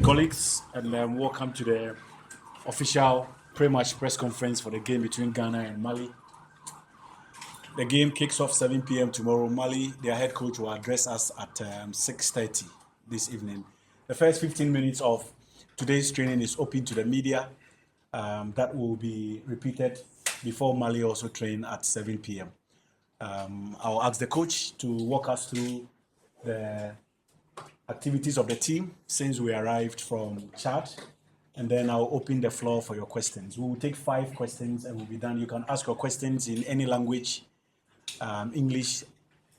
Colleagues, and welcome to the official pre-match press conference for the game between Ghana and Mali. The game kicks off 7 p.m. tomorrow. Mali, their head coach, will address us at 6:30 this evening. The first 15 minutes of today's training is open to the media. That will be repeated before Mali also train at 7 p.m. I'll ask the coach to walk us through the activities of the team since we arrived from Chad, and then I'll open the floor for your questions. We will take 5 questions and we'll be done. You can ask your questions in any language, English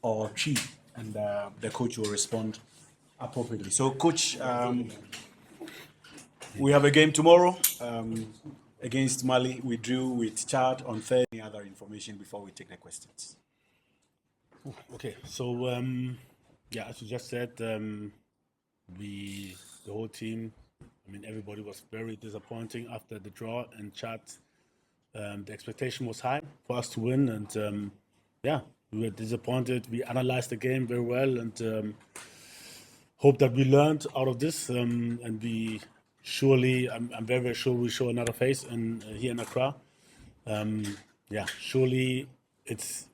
or Chi, and the coach will respond appropriately. So, coach, we have a game tomorrow against Mali. We drew with Chad on Thursday. Any other information before we take the questions? Okay, so as you just said, the whole team, everybody was very disappointing after the draw in Chad. The expectation was high for us to win, and we were disappointed. We analyzed the game very well, and hope that we learned out of this, and we surely, I'm very, very sure we show another face here in Accra. Surely it's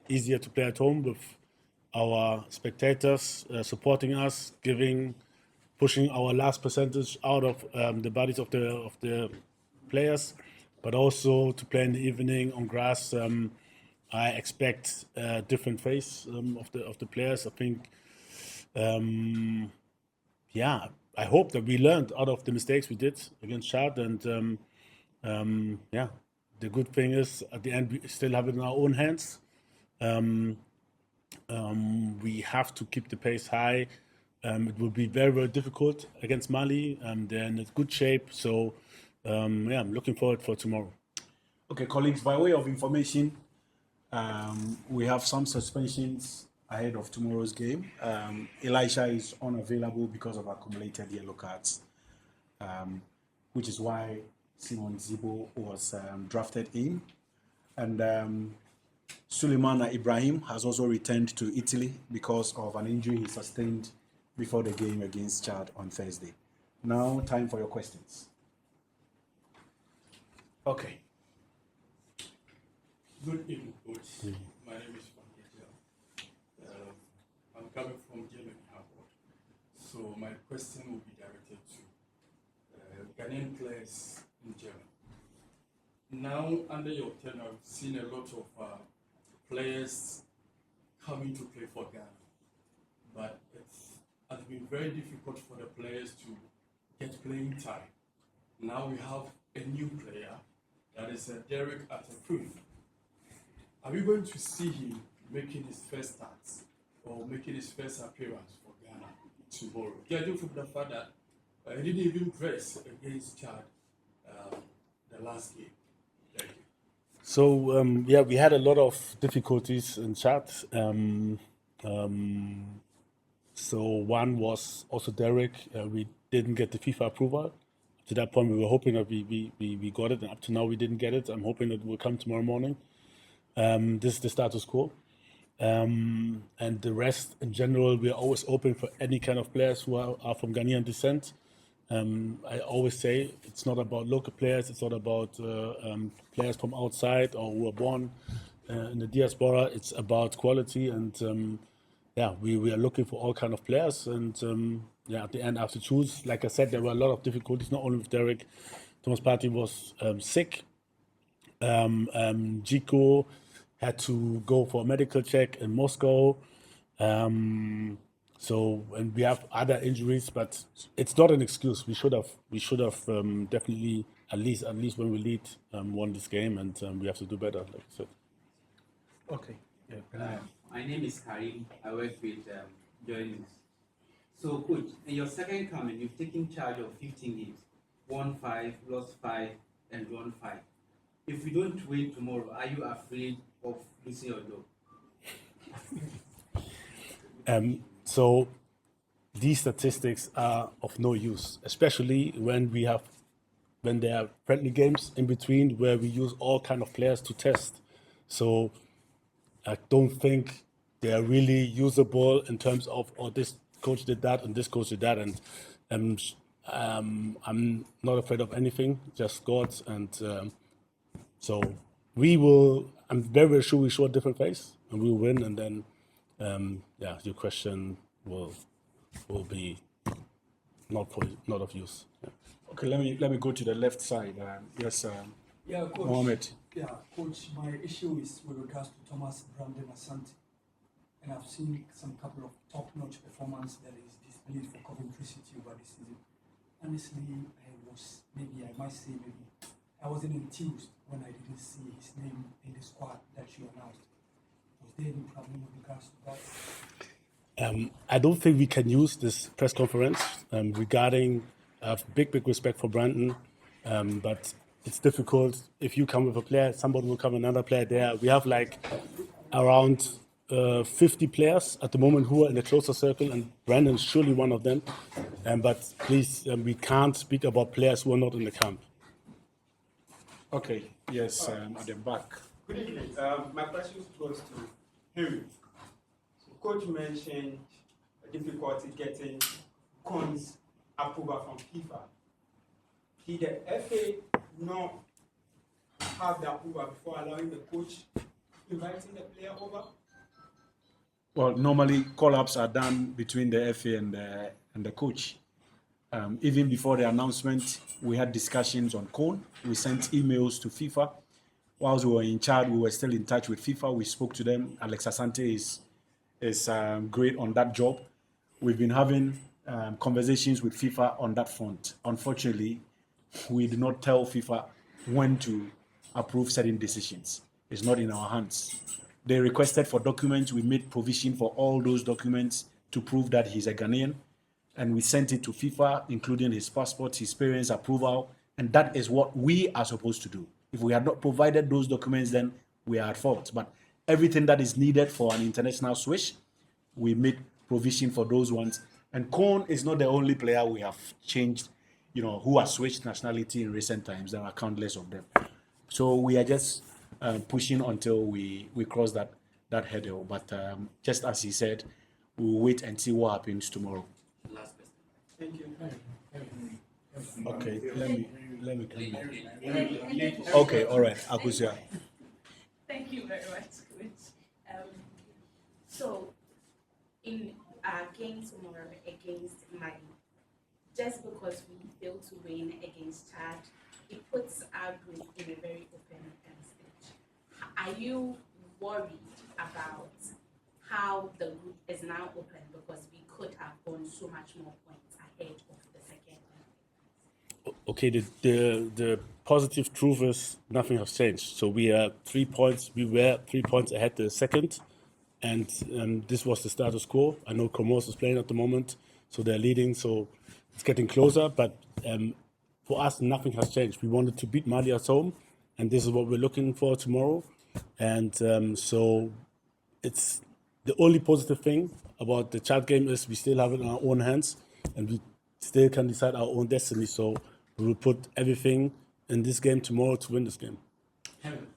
easier to play at home with our spectators supporting us, pushing our last percentage out of the bodies of the players, but also to play in the evening on grass. I expect a different face of the players. I think, I hope that we learned out of the mistakes we did against Chad, and the good thing is at the end we still have it in our own hands. We have to keep the pace high. It will be very, very difficult against Mali. They're in a good shape. So, I'm looking forward for tomorrow. Okay, colleagues, by way of information, we have some suspensions ahead of tomorrow's game. Elisha is unavailable because of accumulated yellow cards, which is why Simon Zibo was drafted in. And Suleimana Ibrahim has also returned to Italy because of an injury he sustained before the game against Chad on Thursday. Now, time for your questions. Okay. Good evening, coach. My name is Pankejia. I'm coming from Germany, Harvard. So my question will be directed to Ghanaian players in Germany. Now, under your tenure, I've seen a lot of players coming to play for Ghana, but it has been very difficult for the players to get playing time. Now we have a new player, that is Derek Atterproof. Are we going to see him making his first start or making his first appearance for Ghana tomorrow? Judging from the fact that he didn't even dress against Chad the last game. Thank you. So we had a lot of difficulties in Chad. So one was also Derek. We didn't get the FIFA approval. To that point, we were hoping that we got it, and up to now we didn't get it. I'm hoping it will come tomorrow morning. This is the status quo. And the rest, in general, we are always open for any kind of players who are from Ghanaian descent. I always say it's not about local players, it's not about players from outside or who are born in the diaspora. It's about quality, and we are looking for all kind of players. And at the end, I have to choose. Like I said, there were a lot of difficulties, not only with Derek. Thomas Partey was sick. Jico had to go for a medical check in Moscow. And we have other injuries, but it's not an excuse. We should have definitely at least when we lead won this game, and we have to do better, like I said. Okay. My name is Karim. I work with Journalists. So, coach, in your second coming, you've taken charge of 15 games, won 5, lost 5, and drawn 5. If we don't win tomorrow, are you afraid of losing your job? So these statistics are of no use, especially when there are friendly games in between where we use all kind of players to test. So I don't think they are really usable in terms of, this coach did that and this coach did that. And I'm not afraid of anything, just God. And so we will, I'm very, very sure we show a different face and we'll win. And then, your question will be not of use. Yeah. Okay, let me go to the left side. Yes, Yeah, coach. Mohammed. Yeah, coach. My issue is with regards to Thomas Brandon Asante, and I've seen some couple of top-notch performance that is displayed for Coventry City over the season. Honestly, I wasn't enthused when I didn't see his name in the squad that you announced. Was there any problem with regards to that? I don't think we can use this press conference regarding big respect for Brandon, but it's difficult. If you come with a player, somebody will come another player there. We have like around 50 players at the moment who are in the closer circle, and Brandon is surely one of them. But please, we can't speak about players who are not in the camp. Okay, yes, at the back. Good evening. My question was to Henry. So coach mentioned a difficulty getting Con's approval from FIFA. Did the FA not have the approval before allowing the coach inviting the player over? Well, normally call-ups are done between the FA and the coach. Even before the announcement, we had discussions on Cone. We sent emails to FIFA. Whilst we were in charge, we were still in touch with FIFA. We spoke to them. Alex Asante is great on that job. We've been having conversations with FIFA on that front. Unfortunately, we did not tell FIFA when to approve certain decisions. It's not in our hands. They requested for documents. We made provision for all those documents to prove that he's a Ghanaian. And we sent it to FIFA, including his passport, his parents' approval. And that is what we are supposed to do. If we had not provided those documents, then we are at fault. But everything that is needed for an international switch, we made provision for those ones. And Cone is not the only player we have changed, who has switched nationality in recent times. There are countless of them. So we are just pushing until we cross that hurdle. But just as he said, we'll wait and see what happens tomorrow. Last question. Thank you. Okay, let me come in. Okay, all right, Akusia. Thank you very much, Coach. So, in our game tomorrow against Mali, just because we failed to win against Chad, it puts our group in a very open stage. Are you worried about how the group is now open, because we could have gone so much more points ahead of the second one? Okay, the positive truth is nothing has changed. So we are 3 points. We were 3 points ahead the second, and this was the status quo. I know Comoros is playing at the moment, so they're leading. So it's getting closer. But for us, nothing has changed. We wanted to beat Mali at home, and this is what we're looking for tomorrow. And so it's the only positive thing about the Chad game is we still have it in our own hands, and we still can decide our own destiny. So we will put everything in this game tomorrow to win this game.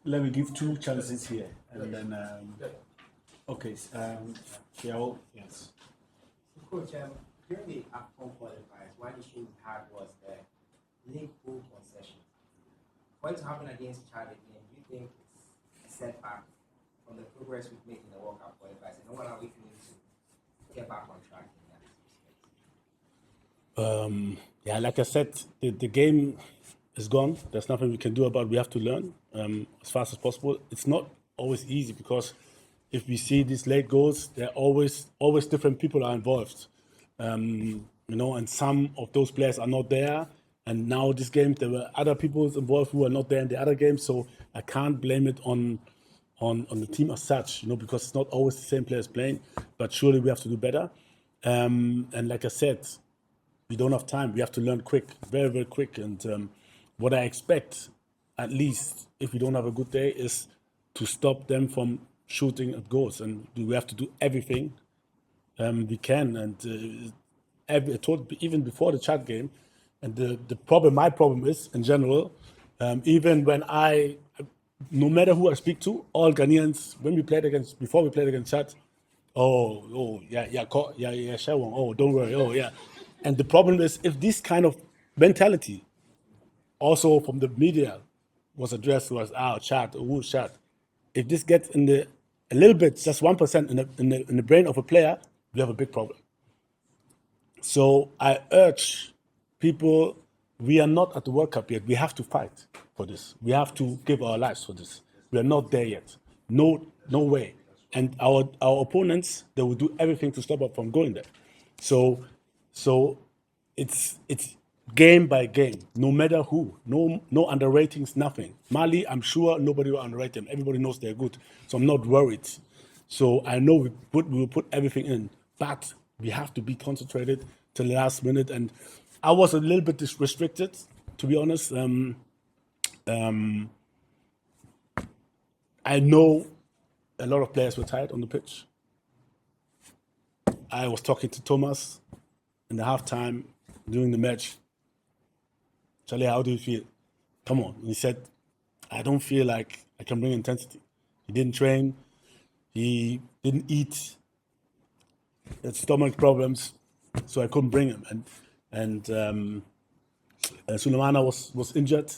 Let me give 2 chances here, and then okay, Fiao, yes. Coach, during the AFCON qualifiers, one issue we had was the league pool concession. For it to happen against Chad again, do you think it's a setback from the progress we've made in the World Cup qualifiers, and what are we doing to get back on track in that respect? Like I said, the game is gone. There's nothing we can do about it. We have to learn as fast as possible. It's not always easy, because if we see these late goals, there are always different people are involved. And some of those players are not there. And now this game, there were other people involved who are not there in the other game. So I can't blame it on the team as such, because it's not always the same players playing. But surely we have to do better. And like I said, we don't have time. We have to learn quick, very, very quick. And what I expect, at least if we don't have a good day, is to stop them from shooting at goals. And we have to do everything we can. And I told even before the Chad game, and my problem is in general, even when no matter who I speak to, all Ghanaians, before we played against Chad, Shawon, don't worry, And the problem is, if this kind of mentality, also from the media, was addressed to us, chat, who chat. If this gets in the a little bit, just 1% in the brain of a player, we have a big problem. So I urge people, we are not at the World Cup yet. We have to fight for this. We have to give our lives for this. We are not there yet. No way. And our opponents, they will do everything to stop us from going there. So it's game by game, no matter who. No underratings, nothing. Mali, I'm sure nobody will underrate them. Everybody knows they're good. So I'm not worried. So I know we will put everything in, but we have to be concentrated till the last minute. And I was a little bit restricted, to be honest. I know a lot of players were tired on the pitch. I was talking to Thomas in the halftime during the match. Charlie, how do you feel? Come on. And he said, I don't feel like I can bring intensity. He didn't train. He didn't eat. He had stomach problems, so I couldn't bring him. And Sulemana was injured,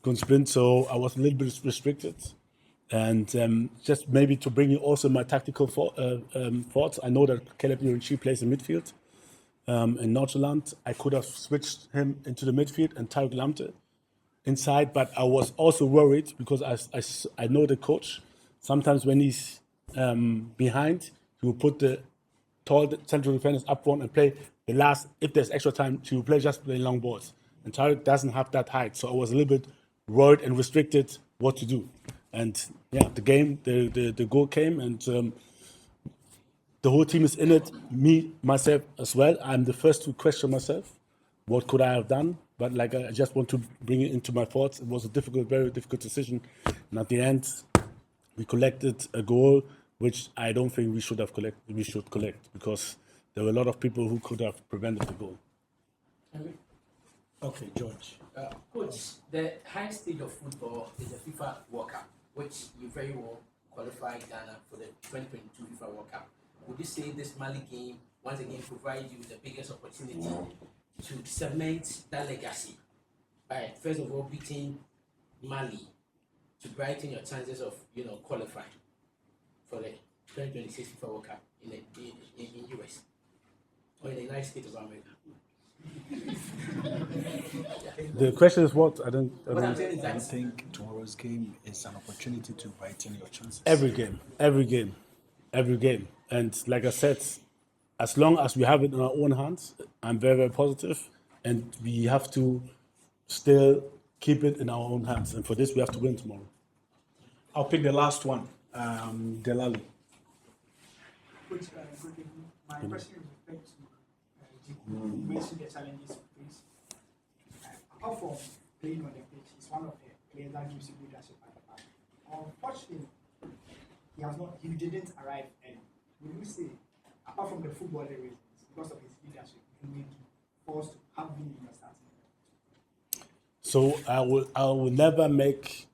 couldn't sprint, so I was a little bit restricted. And just maybe to bring you also my tactical thoughts, I know that Caleb Irinchi plays in midfield in Nordjylland. I could have switched him into the midfield and Tarek Lamte inside, but I was also worried because I know the coach. Sometimes when he's behind, he will put the tall central defenders up front and play the last. If there's extra time, he will just play long balls. And Tarek doesn't have that height, so I was a little bit worried and restricted what to do. And yeah, the goal came, and the whole team is in it. Me, myself as well. I'm the first to question myself. What could I have done? But like, I just want to bring it into my thoughts. It was a very difficult decision. And at the end, we collected a goal, which I don't think we should have collected. We should collect because there were a lot of people who could have prevented the goal. Okay, George. Coach, the highest stage of football is the FIFA World Cup, which you very well qualified Ghana for the 2022 FIFA World Cup. Would you say this Mali game once again provides you with the biggest opportunity to cement that legacy by first of all beating Mali to brighten your chances of qualifying for the 2026 FIFA World Cup in US or in the United States of America? The question is what? I don't I think tomorrow's game is an opportunity to brighten your chances. Every game. And like I said, as long as we have it in our own hands, I'm very positive, and we have to still keep it in our own hands. And for this, we have to win tomorrow. I'll pick the last one, Delali. Coach, good evening. My question is with respect to you mentioned the challenges you face. Apart from playing on the pitch, he's one of the players that gives you leadership at the back. Unfortunately, he didn't arrive early. Would you say, apart from the football reasons, because of his leadership, he may be forced to have been in the starting? So I will never make.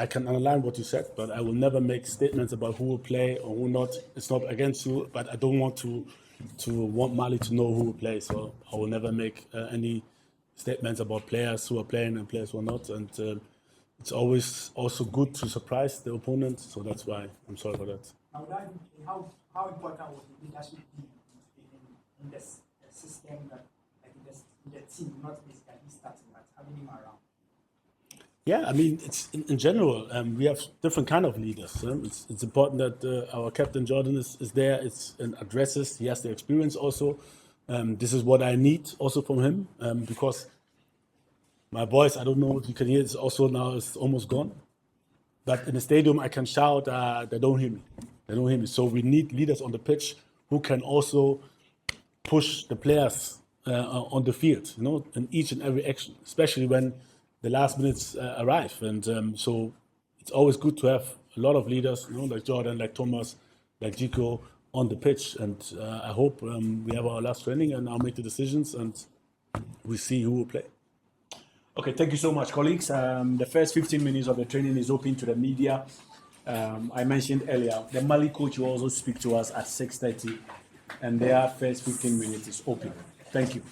I can underline what you said, but I will never make statements about who will play or who not. It's not against you, but I don't want to want Mali to know who will play. So I will never make any statements about players who are playing and players who are not. And it's always also good to surprise the opponent. So that's why I'm sorry for that. How important was the leadership in the system that, like in the team, not basically starting, but having him around? Yeah, I mean, it's in general. We have different kind of leaders. It's important that our captain Jordan is there. And addresses. He has the experience also. This is what I need also from him because my voice, I don't know if you can hear, it's also now it's almost gone. But in the stadium, I can shout. They don't hear me. They don't hear me. So we need leaders on the pitch who can also push the players on the field. In each and every action, especially when the last minutes arrive. And so it's always good to have a lot of leaders, like Jordan, like Thomas, like Jico on the pitch. And I hope we have our last training and I'll make the decisions and we see who will play. Okay, thank you so much, colleagues. The first 15 minutes of the training is open to the media. I mentioned earlier, the Mali coach will also speak to us at 6:30 and their first 15 minutes is open. Thank you.